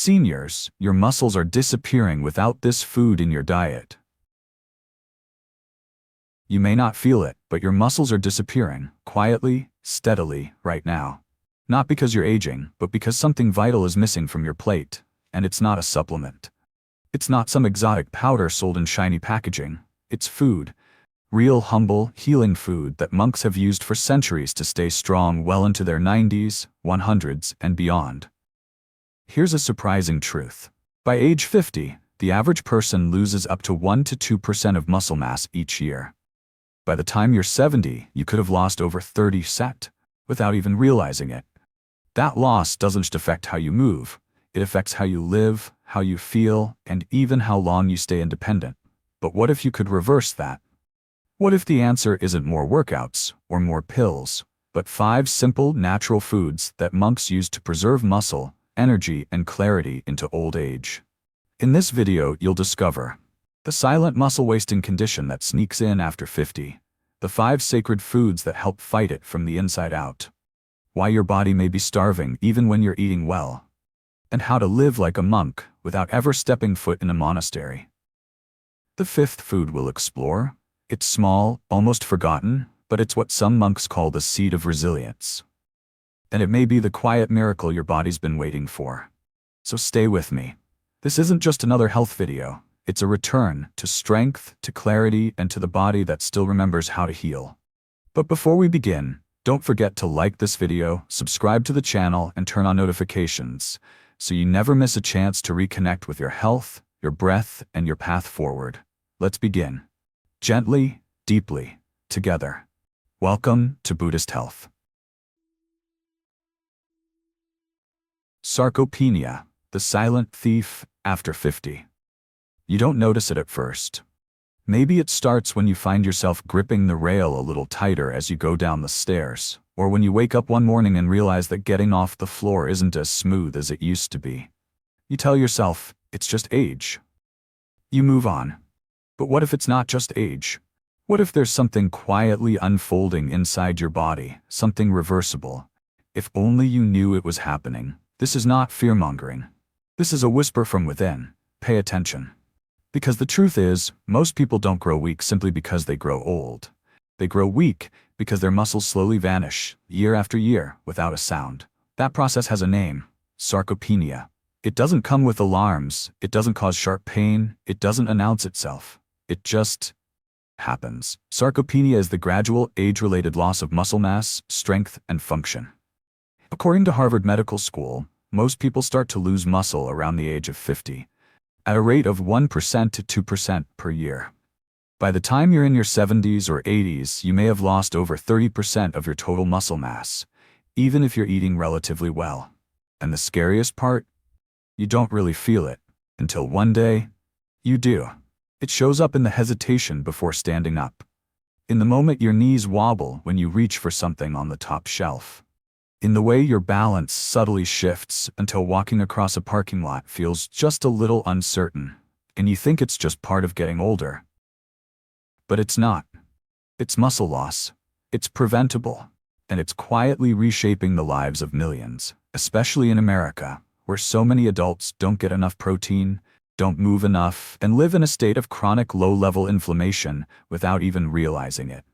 Seniors, your muscles are disappearing without this food in your diet. You may not feel it, but your muscles are disappearing, quietly, steadily, right now. Not because you're aging, but because something vital is missing from your plate, and it's not a supplement. It's not some exotic powder sold in shiny packaging. It's food. Real, humble, healing food that monks have used for centuries to stay strong well into their 90s, 100s, and beyond. Here's a surprising truth. By age 50, the average person loses up to 1 to 2% of muscle mass each year. By the time you're 70, you could have lost over 30% without even realizing it. That loss doesn't just affect how you move, it affects how you live, how you feel, and even how long you stay independent. But what if you could reverse that? What if the answer isn't more workouts or more pills, but 5 simple, natural foods that monks use to preserve muscle, energy, and clarity into old age? In this video, you'll discover the silent muscle-wasting condition that sneaks in after 50, the 5 sacred foods that help fight it from the inside out, why your body may be starving even when you're eating well, and how to live like a monk without ever stepping foot in a monastery. The 5th food we'll explore, it's small, almost forgotten, but it's what some monks call the seed of resilience. And it may be the quiet miracle your body's been waiting for. So stay with me. This isn't just another health video. It's a return to strength, to clarity, and to the body that still remembers how to heal. But before we begin, don't forget to like this video, subscribe to the channel, and turn on notifications, so you never miss a chance to reconnect with your health, your breath, and your path forward. Let's begin. Gently, deeply, together. Welcome to Buddhist Health. Sarcopenia, the silent thief after 50. You don't notice it at first. Maybe it starts when you find yourself gripping the rail a little tighter as you go down the stairs, or when you wake up one morning and realize that getting off the floor isn't as smooth as it used to be. You tell yourself, it's just age. You move on. But what if it's not just age? What if there's something quietly unfolding inside your body, something reversible? If only you knew it was happening. This is not fear-mongering. This is a whisper from within. Pay attention. Because the truth is, most people don't grow weak simply because they grow old. They grow weak because their muscles slowly vanish, year after year, without a sound. That process has a name: sarcopenia. It doesn't come with alarms, it doesn't cause sharp pain, it doesn't announce itself. It just happens. Sarcopenia is the gradual, age-related loss of muscle mass, strength, and function. According to Harvard Medical School, most people start to lose muscle around the age of 50. At a rate of 1% to 2% per year. By the time you're in your 70s or 80s, you may have lost over 30% of your total muscle mass, even if you're eating relatively well. And the scariest part? You don't really feel it, until one day, you do. It shows up in the hesitation before standing up. In the moment your knees wobble when you reach for something on the top shelf. In the way your balance subtly shifts until walking across a parking lot feels just a little uncertain, and you think it's just part of getting older. But it's not. It's muscle loss. It's preventable. And it's quietly reshaping the lives of millions, especially in America, where so many adults don't get enough protein, don't move enough, and live in a state of chronic low-level inflammation without even realizing it.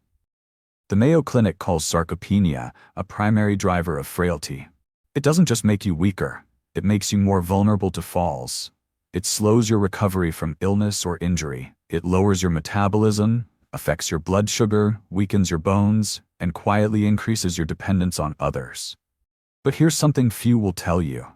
The Mayo Clinic calls sarcopenia a primary driver of frailty. It doesn't just make you weaker, it makes you more vulnerable to falls. It slows your recovery from illness or injury. It lowers your metabolism, affects your blood sugar, weakens your bones, and quietly increases your dependence on others. But here's something few will tell you.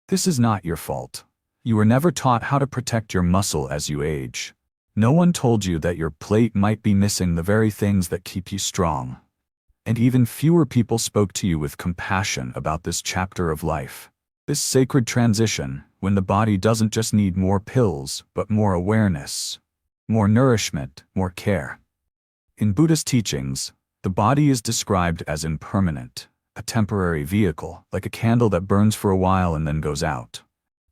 This is not your fault. You were never taught how to protect your muscle as you age. No one told you that your plate might be missing the very things that keep you strong. And even fewer people spoke to you with compassion about this chapter of life. This sacred transition, when the body doesn't just need more pills, but more awareness, more nourishment, more care. In Buddhist teachings, the body is described as impermanent, a temporary vehicle, like a candle that burns for a while and then goes out.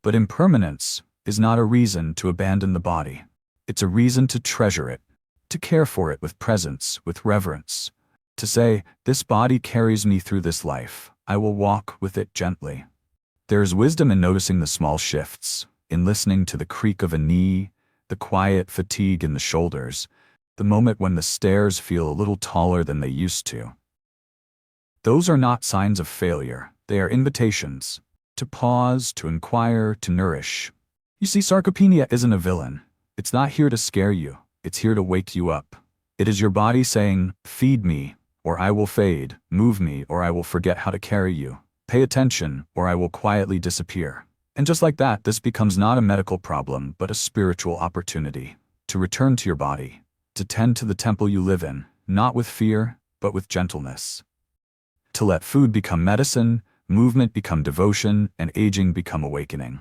But impermanence is not a reason to abandon the body. It's a reason to treasure it, to care for it with presence, with reverence, to say, this body carries me through this life, I will walk with it gently. There is wisdom in noticing the small shifts, in listening to the creak of a knee, the quiet fatigue in the shoulders, the moment when the stairs feel a little taller than they used to. Those are not signs of failure. They are invitations to pause, to inquire, to nourish. You see, sarcopenia isn't a villain. It's not here to scare you. It's here to wake you up. It is your body saying, feed me, or I will fade, move me, or I will forget how to carry you, pay attention, or I will quietly disappear. And just like that, this becomes not a medical problem, but a spiritual opportunity to return to your body, to tend to the temple you live in, not with fear, but with gentleness. To let food become medicine, movement become devotion, and aging become awakening.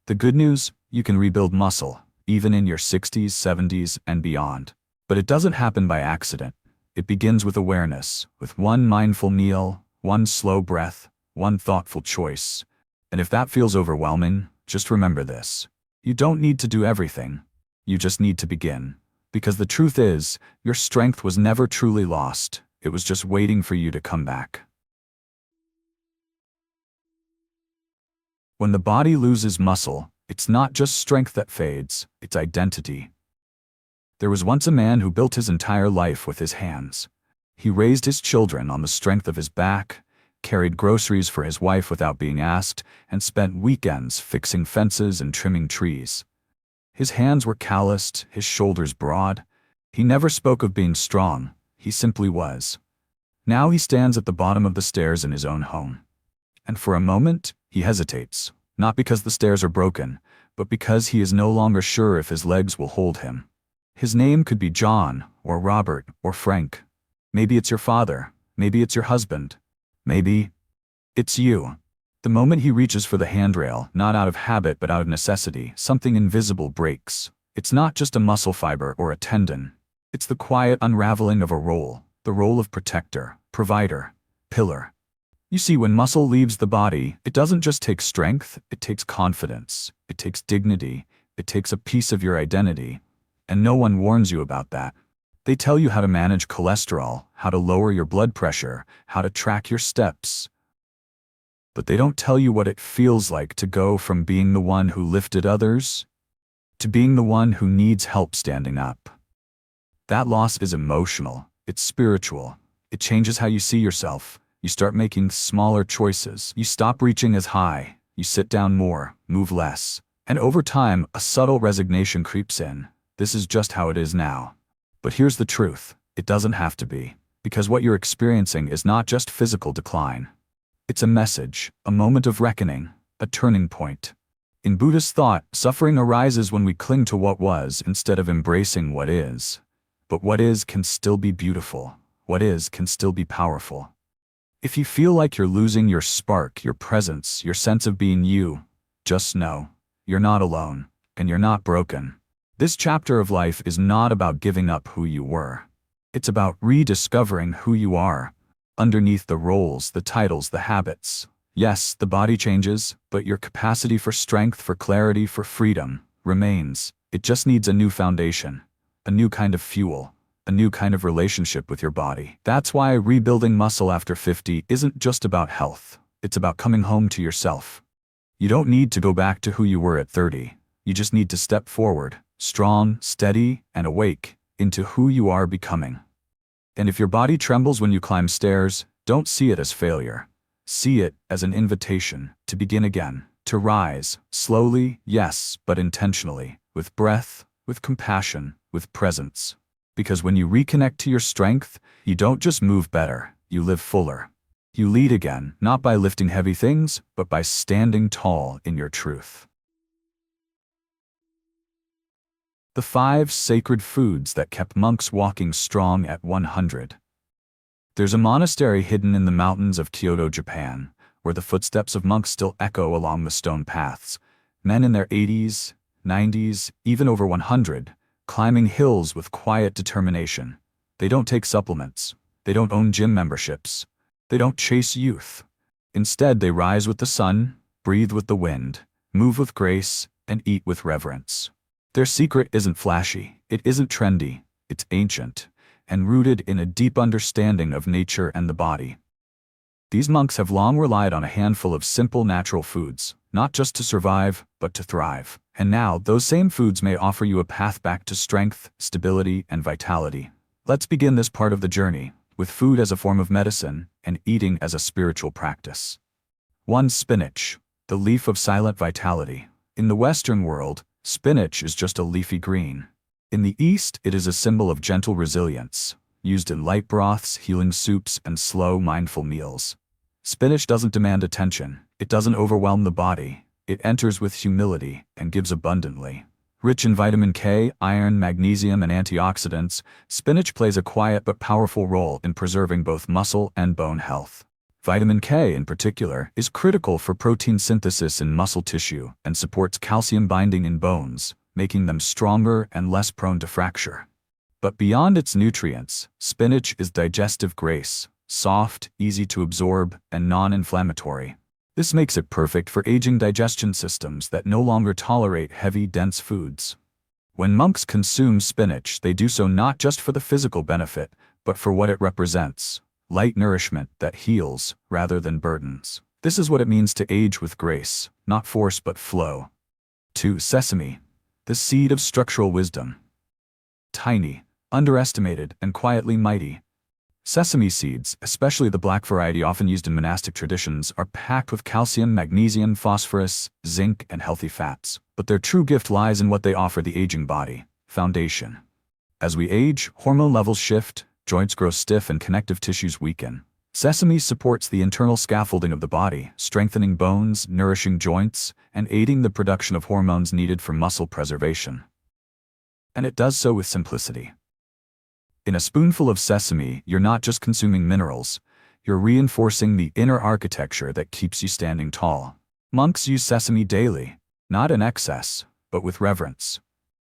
The good news, you can rebuild muscle, even in your 60s, 70s, and beyond. But it doesn't happen by accident. It begins with awareness, with one mindful meal, one slow breath, one thoughtful choice. And if that feels overwhelming, just remember this. You don't need to do everything. You just need to begin. Because the truth is, your strength was never truly lost. It was just waiting for you to come back. When the body loses muscle, it's not just strength that fades, it's identity. There was once a man who built his entire life with his hands. He raised his children on the strength of his back, carried groceries for his wife without being asked, and spent weekends fixing fences and trimming trees. His hands were calloused, his shoulders broad. He never spoke of being strong, he simply was. Now he stands at the bottom of the stairs in his own home. And for a moment, he hesitates, not because the stairs are broken, but because he is no longer sure if his legs will hold him. His name could be John, or Robert, or Frank. Maybe it's your father, maybe it's your husband, maybe it's you. The moment he reaches for the handrail, not out of habit but out of necessity, something invisible breaks. It's not just a muscle fiber or a tendon. It's the quiet unraveling of a role, the role of protector, provider, pillar. You see, when muscle leaves the body, it doesn't just take strength, it takes confidence, it takes dignity, it takes a piece of your identity. And no one warns you about that. They tell you how to manage cholesterol, how to lower your blood pressure, how to track your steps. But they don't tell you what it feels like to go from being the one who lifted others to being the one who needs help standing up. That loss is emotional, it's spiritual, it changes how you see yourself. You start making smaller choices. You stop reaching as high. You sit down more, move less. And over time, a subtle resignation creeps in. This is just how it is now. But here's the truth. It doesn't have to be. Because what you're experiencing is not just physical decline. It's a message, a moment of reckoning, a turning point. In Buddhist thought, suffering arises when we cling to what was instead of embracing what is. But what is can still be beautiful. What is can still be powerful. If you feel like you're losing your spark, your presence, your sense of being you, just know, you're not alone, and you're not broken. This chapter of life is not about giving up who you were. It's about rediscovering who you are, underneath the roles, the titles, the habits. Yes, the body changes, but your capacity for strength, for clarity, for freedom remains. It just needs a new foundation, a new kind of fuel. A new kind of relationship with your body. That's why rebuilding muscle after 50 isn't just about health. It's about coming home to yourself. You don't need to go back to who you were at 30. You just need to step forward, strong, steady, and awake, into who you are becoming. And if your body trembles when you climb stairs, don't see it as failure. See it as an invitation to begin again, to rise, slowly, yes, but intentionally, with breath, with compassion, with presence. Because when you reconnect to your strength, you don't just move better, you live fuller. You lead again, not by lifting heavy things, but by standing tall in your truth. The 5 sacred foods that kept monks walking strong at 100. There's a monastery hidden in the mountains of Kyoto, Japan, where the footsteps of monks still echo along the stone paths. Men in their 80s, 90s, even over 100, climbing hills with quiet determination. They don't take supplements. They don't own gym memberships. They don't chase youth. Instead, they rise with the sun, breathe with the wind, move with grace, and eat with reverence. Their secret isn't flashy, it isn't trendy, it's ancient, and rooted in a deep understanding of nature and the body. These monks have long relied on a handful of simple natural foods, not just to survive, but to thrive. And now, those same foods may offer you a path back to strength, stability, and vitality. Let's begin this part of the journey, with food as a form of medicine, and eating as a spiritual practice. 1. Spinach, the leaf of silent vitality. In the Western world, spinach is just a leafy green. In the East, it is a symbol of gentle resilience, used in light broths, healing soups, and slow, mindful meals. Spinach doesn't demand attention. It doesn't overwhelm the body. It enters with humility and gives abundantly. Rich in vitamin K, iron, magnesium, and antioxidants, spinach plays a quiet but powerful role in preserving both muscle and bone health. Vitamin K, in particular, is critical for protein synthesis in muscle tissue and supports calcium binding in bones, making them stronger and less prone to fracture. But beyond its nutrients, spinach is digestive grace, soft, easy to absorb, and non-inflammatory. This makes it perfect for aging digestion systems that no longer tolerate heavy, dense foods. When monks consume spinach, they do so not just for the physical benefit, but for what it represents: light nourishment that heals rather than burdens. This is what it means to age with grace, not force but flow. 2. Sesame, the seed of structural wisdom. Tiny, underestimated, and quietly mighty. Sesame seeds, especially the black variety often used in monastic traditions, are packed with calcium, magnesium, phosphorus, zinc, and healthy fats. But their true gift lies in what they offer the aging body: foundation. As we age, hormone levels shift, joints grow stiff, and connective tissues weaken. Sesame supports the internal scaffolding of the body, strengthening bones, nourishing joints, and aiding the production of hormones needed for muscle preservation. And it does so with simplicity. In a spoonful of sesame, you're not just consuming minerals, you're reinforcing the inner architecture that keeps you standing tall. Monks use sesame daily, not in excess, but with reverence.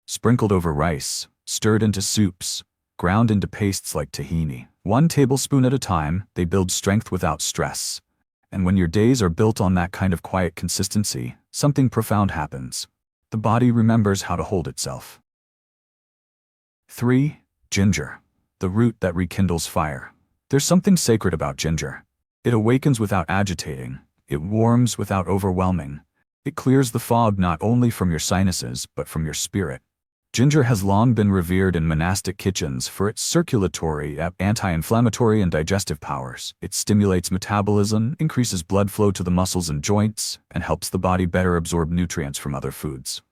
Sprinkled over rice, stirred into soups, ground into pastes like tahini. 1 tablespoon at a time, they build strength without stress. And when your days are built on that kind of quiet consistency, something profound happens. The body remembers how to hold itself. 3. Ginger, the root that rekindles fire. There's something sacred about ginger. It awakens without agitating. It warms without overwhelming. It clears the fog not only from your sinuses, but from your spirit. Ginger has long been revered in monastic kitchens for its circulatory, anti-inflammatory, and digestive powers. It stimulates metabolism, increases blood flow to the muscles and joints, and helps the body better absorb nutrients from other foods.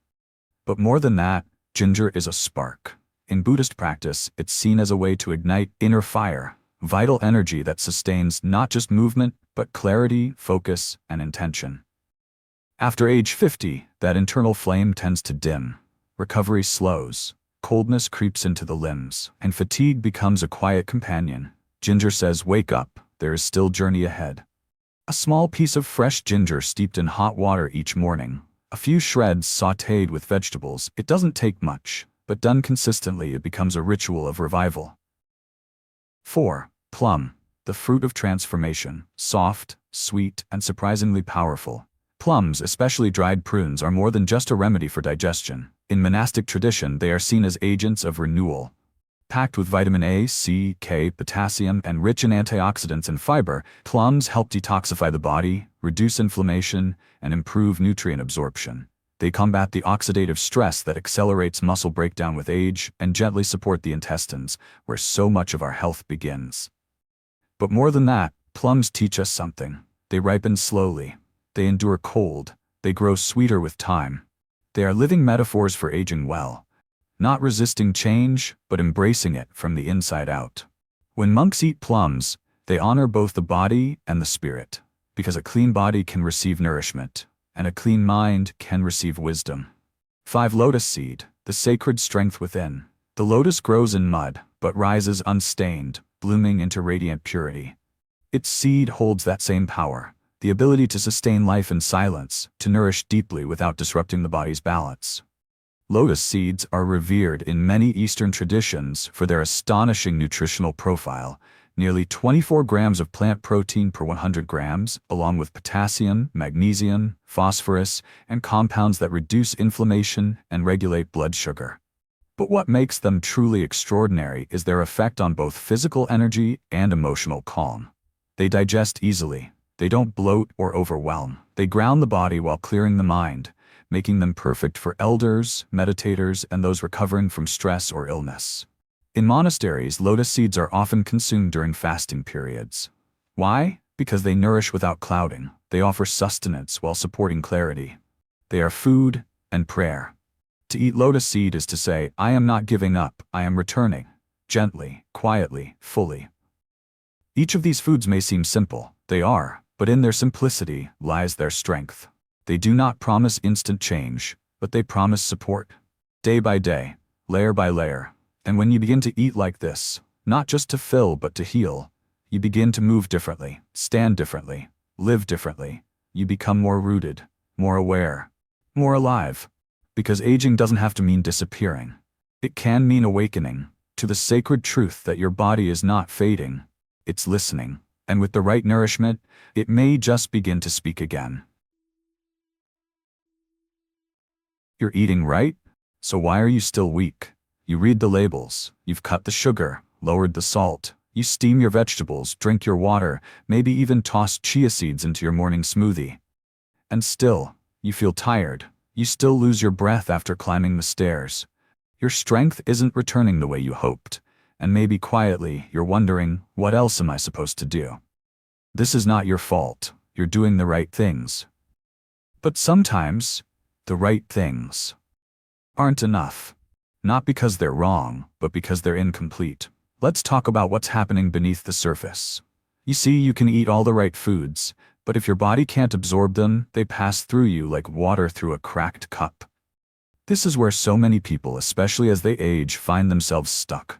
But more than that, ginger is a spark. In Buddhist practice, it's seen as a way to ignite inner fire, vital energy that sustains not just movement, but clarity, focus, and intention. After age 50, that internal flame tends to dim. Recovery slows, coldness creeps into the limbs, and fatigue becomes a quiet companion. Ginger says, "Wake up, there is still journey ahead." A small piece of fresh ginger steeped in hot water each morning, a few shreds sautéed with vegetables. It doesn't take much, but done consistently, it becomes a ritual of revival. 4. Plum, the fruit of transformation. Soft, sweet, and surprisingly powerful. Plums, especially dried prunes, are more than just a remedy for digestion. In monastic tradition, they are seen as agents of renewal. Packed with vitamin A, C, K, potassium, and rich in antioxidants and fiber, plums help detoxify the body, reduce inflammation, and improve nutrient absorption. They combat the oxidative stress that accelerates muscle breakdown with age and gently support the intestines, where so much of our health begins. But more than that, plums teach us something. They ripen slowly. They endure cold. They grow sweeter with time. They are living metaphors for aging well, not resisting change, but embracing it from the inside out. When monks eat plums, they honor both the body and the spirit, because a clean body can receive nourishment, and a clean mind can receive wisdom. 5. Lotus seed, the sacred strength within. The lotus grows in mud, but rises unstained, blooming into radiant purity. Its seed holds that same power, the ability to sustain life in silence, to nourish deeply without disrupting the body's balance. Lotus seeds are revered in many Eastern traditions for their astonishing nutritional profile, nearly 24 grams of plant protein per 100 grams, along with potassium, magnesium, phosphorus, and compounds that reduce inflammation and regulate blood sugar. But what makes them truly extraordinary is their effect on both physical energy and emotional calm. They digest easily. They don't bloat or overwhelm. They ground the body while clearing the mind, making them perfect for elders, meditators, and those recovering from stress or illness. In monasteries, lotus seeds are often consumed during fasting periods. Why? Because they nourish without clouding. They offer sustenance while supporting clarity. They are food and prayer. To eat lotus seed is to say, I am not giving up, I am returning, gently, quietly, fully. Each of these foods may seem simple. They are, but in their simplicity lies their strength. They do not promise instant change, but they promise support. Day by day, layer by layer. And when you begin to eat like this, not just to fill but to heal, you begin to move differently, stand differently, live differently. You become more rooted, more aware, more alive. Because aging doesn't have to mean disappearing. It can mean awakening to the sacred truth that your body is not fading, it's listening. And with the right nourishment, it may just begin to speak again. You're eating right? So why are you still weak? You read the labels, you've cut the sugar, lowered the salt, you steam your vegetables, drink your water, maybe even toss chia seeds into your morning smoothie. And still, you feel tired. You still lose your breath after climbing the stairs. Your strength isn't returning the way you hoped, and maybe quietly you're wondering, what else am I supposed to do? This is not your fault. You're doing the right things. But sometimes, the right things aren't enough. Not because they're wrong, but because they're incomplete. Let's talk about what's happening beneath the surface. You see, you can eat all the right foods, but if your body can't absorb them, they pass through you like water through a cracked cup. This is where so many people, especially as they age, find themselves stuck.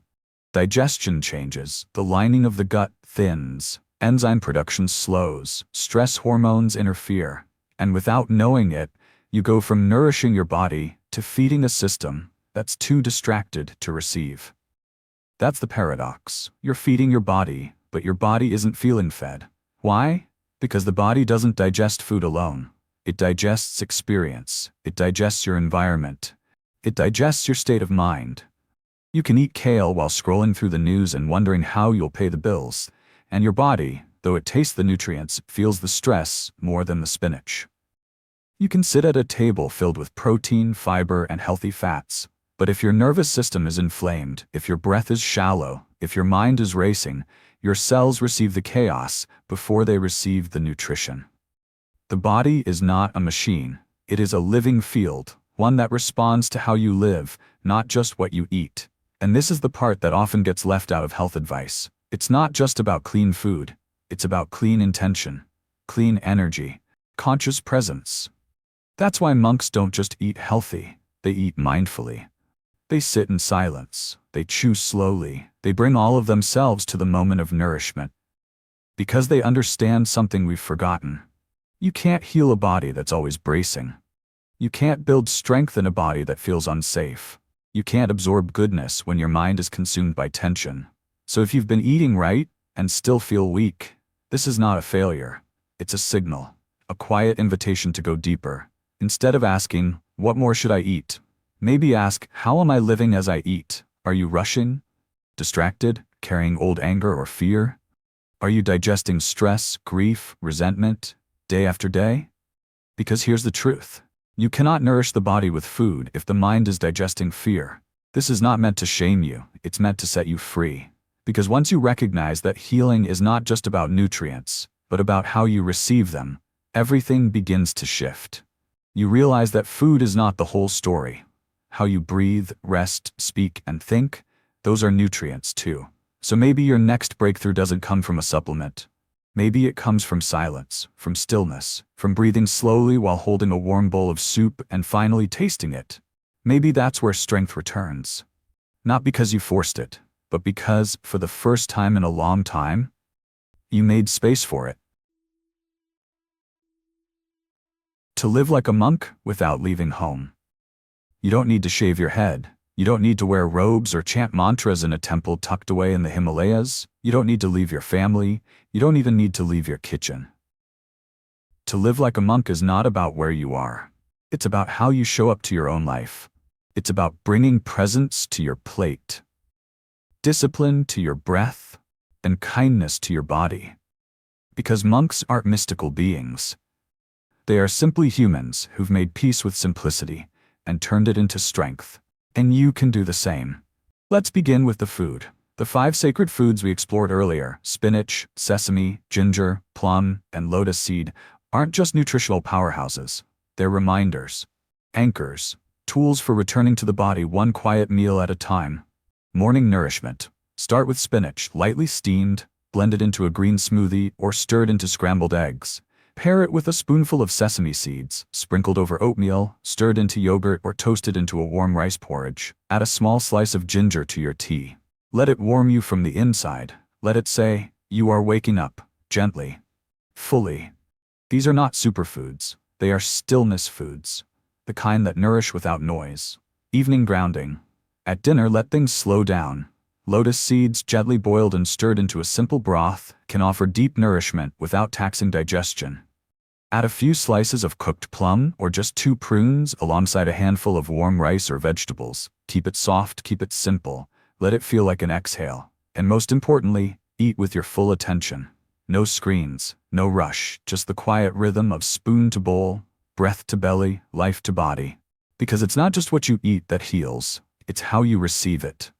Digestion changes, the lining of the gut thins, enzyme production slows, stress hormones interfere, and without knowing it, you go from nourishing your body to feeding a system that's too distracted to receive. That's the paradox. You're feeding your body, but your body isn't feeling fed. Why? Because the body doesn't digest food alone. It digests experience. It digests your environment. It digests your state of mind. You can eat kale while scrolling through the news and wondering how you'll pay the bills, and your body, though it tastes the nutrients, feels the stress more than the spinach. You can sit at a table filled with protein, fiber, and healthy fats, but if your nervous system is inflamed, if your breath is shallow, if your mind is racing, your cells receive the chaos before they receive the nutrition. The body is not a machine. It is a living field, one that responds to how you live, not just what you eat. And this is the part that often gets left out of health advice. It's not just about clean food. It's about clean intention, clean energy, conscious presence. That's why monks don't just eat healthy, they eat mindfully. They sit in silence, they chew slowly, they bring all of themselves to the moment of nourishment. Because they understand something we've forgotten. You can't heal a body that's always bracing. You can't build strength in a body that feels unsafe. You can't absorb goodness when your mind is consumed by tension. So if you've been eating right and still feel weak, this is not a failure. It's a signal, a quiet invitation to go deeper. Instead of asking, what more should I eat? Maybe ask, how am I living as I eat? Are you rushing? Distracted? Carrying old anger or fear? Are you digesting stress, grief, resentment, day after day? Because here's the truth. You cannot nourish the body with food if the mind is digesting fear. This is not meant to shame you, it's meant to set you free. Because once you recognize that healing is not just about nutrients, but about how you receive them, everything begins to shift. You realize that food is not the whole story. How you breathe, rest, speak, and think, those are nutrients too. So maybe your next breakthrough doesn't come from a supplement. Maybe it comes from silence, from stillness, from breathing slowly while holding a warm bowl of soup and finally tasting it. Maybe that's where strength returns. Not because you forced it, but because, for the first time in a long time, you made space for it. To live like a monk without leaving home. You don't need to shave your head. You don't need to wear robes or chant mantras in a temple tucked away in the Himalayas. You don't need to leave your family. You don't even need to leave your kitchen. To live like a monk is not about where you are. It's about how you show up to your own life. It's about bringing presence to your plate, discipline to your breath, and kindness to your body. Because monks aren't mystical beings. They are simply humans who've made peace with simplicity and turned it into strength. And you can do the same. Let's begin with the food. The 5 sacred foods we explored earlier, spinach, sesame, ginger, plum, and lotus seed, aren't just nutritional powerhouses. They're reminders, anchors, tools for returning to the body one quiet meal at a time. Morning nourishment. Start with spinach, lightly steamed, blended into a green smoothie, or stirred into scrambled eggs. Pair it with a spoonful of sesame seeds, sprinkled over oatmeal, stirred into yogurt, or toasted into a warm rice porridge. Add a small slice of ginger to your tea. Let it warm you from the inside. Let it say, "You are waking up," gently, fully. These are not superfoods. They are stillness foods, the kind that nourish without noise. Evening grounding. At dinner, let things slow down. Lotus seeds, gently boiled and stirred into a simple broth, can offer deep nourishment without taxing digestion. Add a few slices of cooked plum or just 2 prunes alongside a handful of warm rice or vegetables. Keep it soft, keep it simple. Let it feel like an exhale. And most importantly, eat with your full attention. No screens, no rush, just the quiet rhythm of spoon to bowl, breath to belly, life to body. Because it's not just what you eat that heals, it's how you receive it.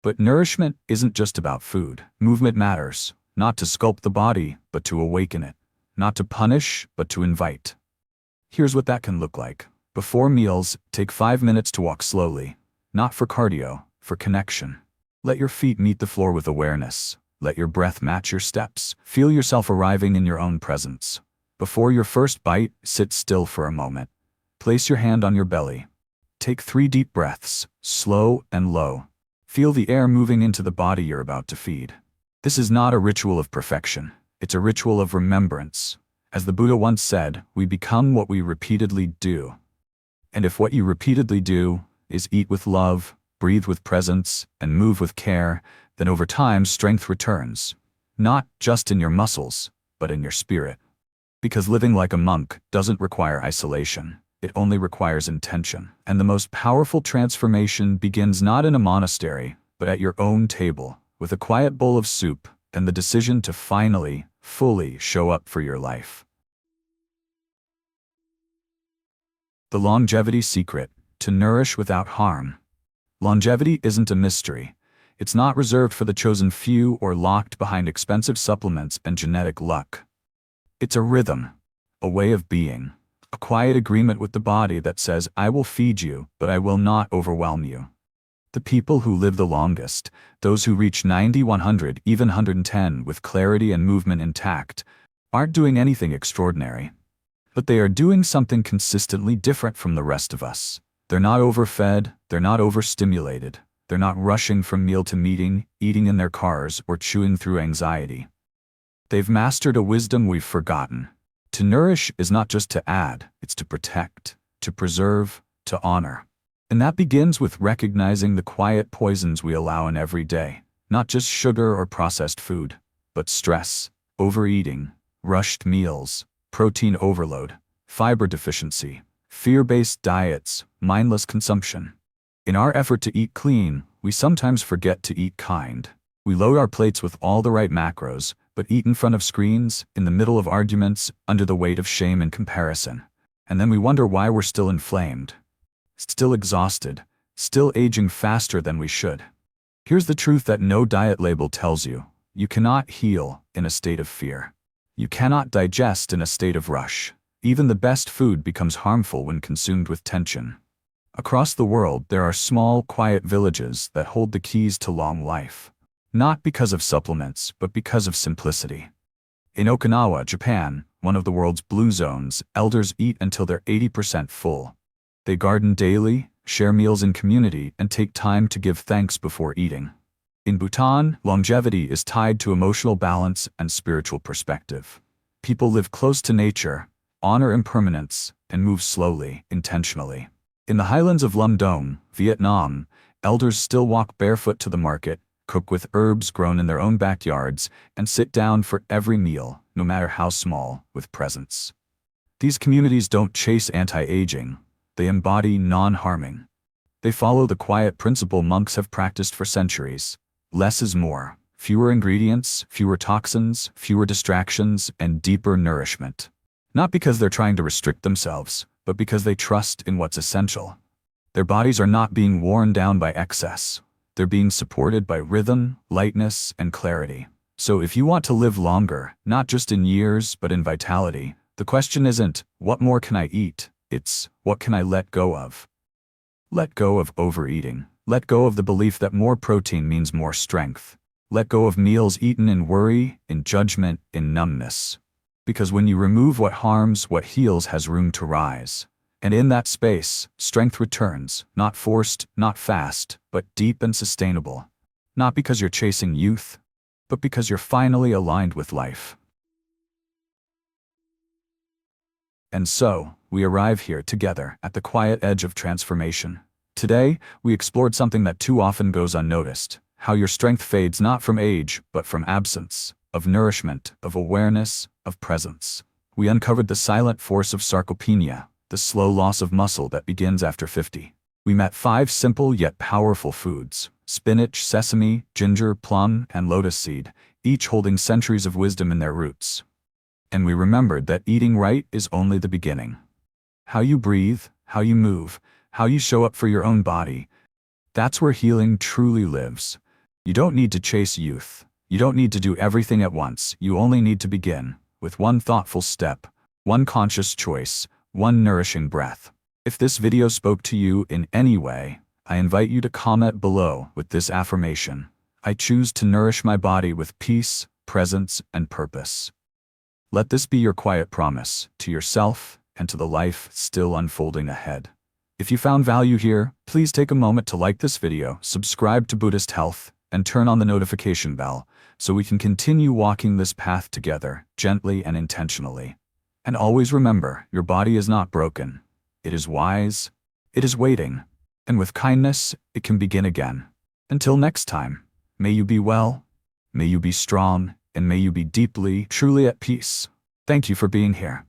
But nourishment isn't just about food. Movement matters, not to sculpt the body, but to awaken it. Not to punish, but to invite. Here's what that can look like. Before meals, take 5 minutes to walk slowly. Not for cardio, for connection. Let your feet meet the floor with awareness. Let your breath match your steps. Feel yourself arriving in your own presence. Before your first bite, sit still for a moment. Place your hand on your belly. Take 3 deep breaths, slow and low. Feel the air moving into the body you're about to feed. This is not a ritual of perfection. It's a ritual of remembrance. As the Buddha once said, we become what we repeatedly do. And if what you repeatedly do is eat with love, breathe with presence, and move with care, then over time strength returns. Not just in your muscles, but in your spirit. Because living like a monk doesn't require isolation. It only requires intention. And the most powerful transformation begins not in a monastery, but at your own table, with a quiet bowl of soup and the decision to finally, fully show up for your life. The longevity secret: to nourish without harm. Longevity isn't a mystery. It's not reserved for the chosen few or locked behind expensive supplements and genetic luck. It's a rhythm, a way of being. A quiet agreement with the body that says, "I will feed you, but I will not overwhelm you." The people who live the longest, those who reach 90, 100, even 110 with clarity and movement intact, aren't doing anything extraordinary. But they are doing something consistently different from the rest of us. They're not overfed, they're not overstimulated, they're not rushing from meal to meeting, eating in their cars, or chewing through anxiety. They've mastered a wisdom we've forgotten. To nourish is not just to add, it's to protect, to preserve, to honor. And that begins with recognizing the quiet poisons we allow in every day. Not just sugar or processed food, but stress, overeating, rushed meals, protein overload, fiber deficiency, fear-based diets, mindless consumption. In our effort to eat clean, we sometimes forget to eat kind. We load our plates with all the right macros, but eat in front of screens, in the middle of arguments, under the weight of shame and comparison. And then we wonder why we're still inflamed, still exhausted, still aging faster than we should. Here's the truth that no diet label tells you. You cannot heal in a state of fear. You cannot digest in a state of rush. Even the best food becomes harmful when consumed with tension. Across the world, there are small, quiet villages that hold the keys to long life. Not because of supplements, but because of simplicity. In Okinawa, Japan, one of the world's blue zones, elders eat until they're 80% full. They garden daily, share meals in community, and take time to give thanks before eating. In Bhutan, longevity is tied to emotional balance and spiritual perspective. People live close to nature, honor impermanence, and move slowly, intentionally. In the highlands of Lum Dong, Vietnam, elders still walk barefoot to the market, cook with herbs grown in their own backyards, and sit down for every meal, no matter how small, with presence. These communities don't chase anti-aging, they embody non-harming. They follow the quiet principle monks have practiced for centuries: less is more. fewer ingredients, fewer toxins, fewer distractions, and deeper nourishment. Not because they're trying to restrict themselves, but because they trust in what's essential. Their bodies are not being worn down by excess. They're being supported by rhythm, lightness, and clarity. So if you want to live longer, not just in years, but in vitality, the question isn't, what more can I eat? It's, what can I let go of? Let go of overeating. Let go of the belief that more protein means more strength. Let go of meals eaten in worry, in judgment, in numbness. Because when you remove what harms, what heals has room to rise. And in that space, strength returns, not forced, not fast, but deep and sustainable. Not because you're chasing youth, but because you're finally aligned with life. And so, we arrive here together at the quiet edge of transformation. Today, we explored something that too often goes unnoticed: how your strength fades not from age, but from absence, of nourishment, of awareness, of presence. We uncovered the silent force of sarcopenia, the slow loss of muscle that begins after 50. We met 5 simple yet powerful foods: spinach, sesame, ginger, plum, and lotus seed, each holding centuries of wisdom in their roots. And we remembered that eating right is only the beginning. How you breathe, how you move, how you show up for your own body, that's where healing truly lives. You don't need to chase youth. You don't need to do everything at once. You only need to begin with one thoughtful step, one conscious choice, one nourishing breath. If this video spoke to you in any way, I invite you to comment below with this affirmation: I choose to nourish my body with peace, presence, and purpose. Let this be your quiet promise to yourself and to the life still unfolding ahead. If you found value here, please take a moment to like this video, subscribe to Buddhist Health, and turn on the notification bell so we can continue walking this path together, gently and intentionally. And always remember, your body is not broken. It is wise. It is waiting. And with kindness, it can begin again. Until next time, may you be well, may you be strong, and may you be deeply, truly at peace. Thank you for being here.